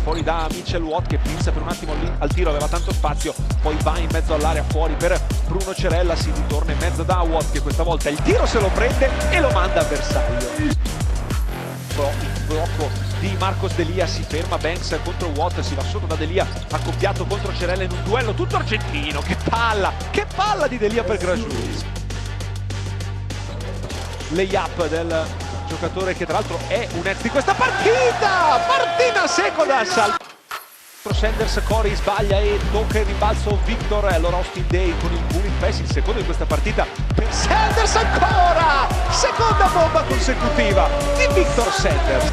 fuori da Mitchell Watt che pensa per un attimo al tiro, aveva tanto spazio, poi va in mezzo all'area fuori per Bruno Cerella, si ritorna in mezzo da Watt che questa volta il tiro se lo prende e lo manda a bersaglio. Il blocco di Marcos Delia, si ferma Banks contro Watt, si va sotto da Delia accoppiato contro Cerella in un duello tutto argentino. Che palla di Delia per Grajulis. Layup del giocatore che tra l'altro è un ex di questa partita, Martina Sekodas. Sanders, Corey sbaglia e tocca il rimbalzo Victor, e allora Austin Day con il moving pass, il secondo di questa partita per Sanders, ancora seconda bomba consecutiva di Victor Sanders.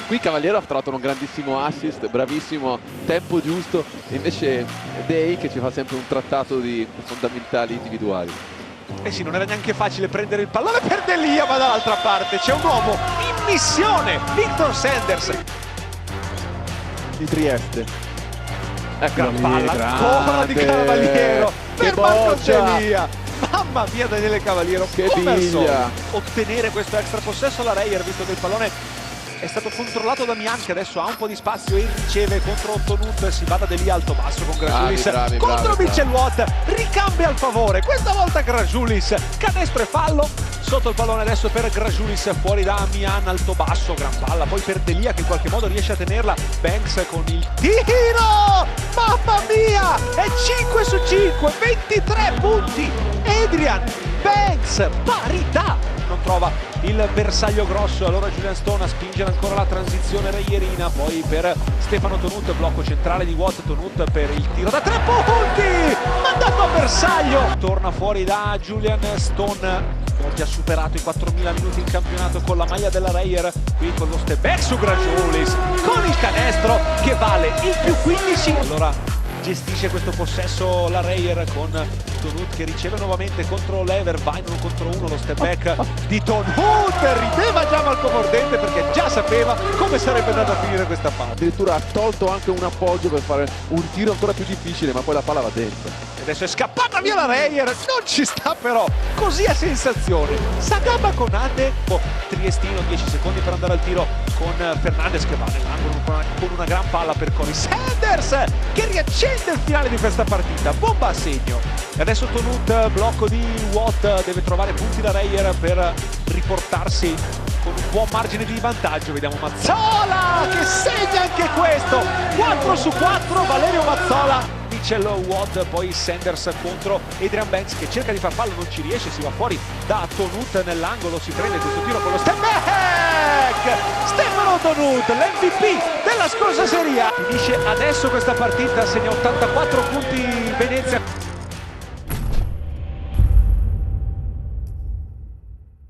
Qui Cavaliero ha trovato un grandissimo assist, bravissimo, tempo giusto, e invece Day che ci fa sempre un trattato di fondamentali individuali. Eh sì, non era neanche facile prendere il pallone per Delia, ma dall'altra parte c'è un uomo in missione, Victor Sanders. Di Trieste. Gran palla ancora di Cavaliero per Marcos Delia. Mamma mia, Daniele Cavaliero, che come al solito biglia. ottenere questo extra possesso alla Reyer, visto che il pallone è stato controllato da Mian, che adesso ha un po' di spazio e riceve contro Tonut, si va da Delia alto basso con Grajulis contro Mitchell Watt, ricambia al favore, questa volta Grajulis, canestro e fallo, sotto il pallone adesso per Grajulis, fuori da Mian alto basso, gran palla poi per Delia che in qualche modo riesce a tenerla, Banks con il tiro, mamma mia, è 5 su 5, 23 punti, Adrian Banks, parità. Non trova il bersaglio grosso, allora Julian Stone a spingere ancora la transizione rayerina, poi per Stefano Tonut, blocco centrale di Watt, Tonut per il tiro da 3 punti, mandato a bersaglio, torna fuori da Julian Stone, che ha superato i 4.000 minuti in campionato con la maglia della Reyer, qui con lo step back su Grajulis, con il canestro che vale il più 15, allora gestisce questo possesso la Reyer con Tonut che riceve nuovamente contro Lever, va in 1 contro 1, lo step back di Tonut, rideva già Marco Mordente perché già sapeva come sarebbe andata a finire questa palla. Addirittura ha tolto anche un appoggio per fare un tiro ancora più difficile, ma poi la palla va dentro. Adesso è scappata via la Reyer, non ci sta però, così a sensazione. Sagamba con Ate, Triestino 10 secondi per andare al tiro con Fernandez che va nell'angolo con una gran palla per Corey Sanders che riaccende il finale di questa partita, bomba a segno. E adesso Tonut, blocco di Watt, deve trovare punti da Reyer per riportarsi con un buon margine di vantaggio. Vediamo Mazzola che segna anche questo, 4 su 4, Valerio Mazzola. Mitchell Watt, poi Sanders contro Adrian Banks che cerca di far fallo, non ci riesce, si va fuori da Tonut nell'angolo, si prende questo tiro con lo step back, Stefano Tonut, l'MVP della scorsa serie A, finisce adesso questa partita, segna 84 punti Venezia.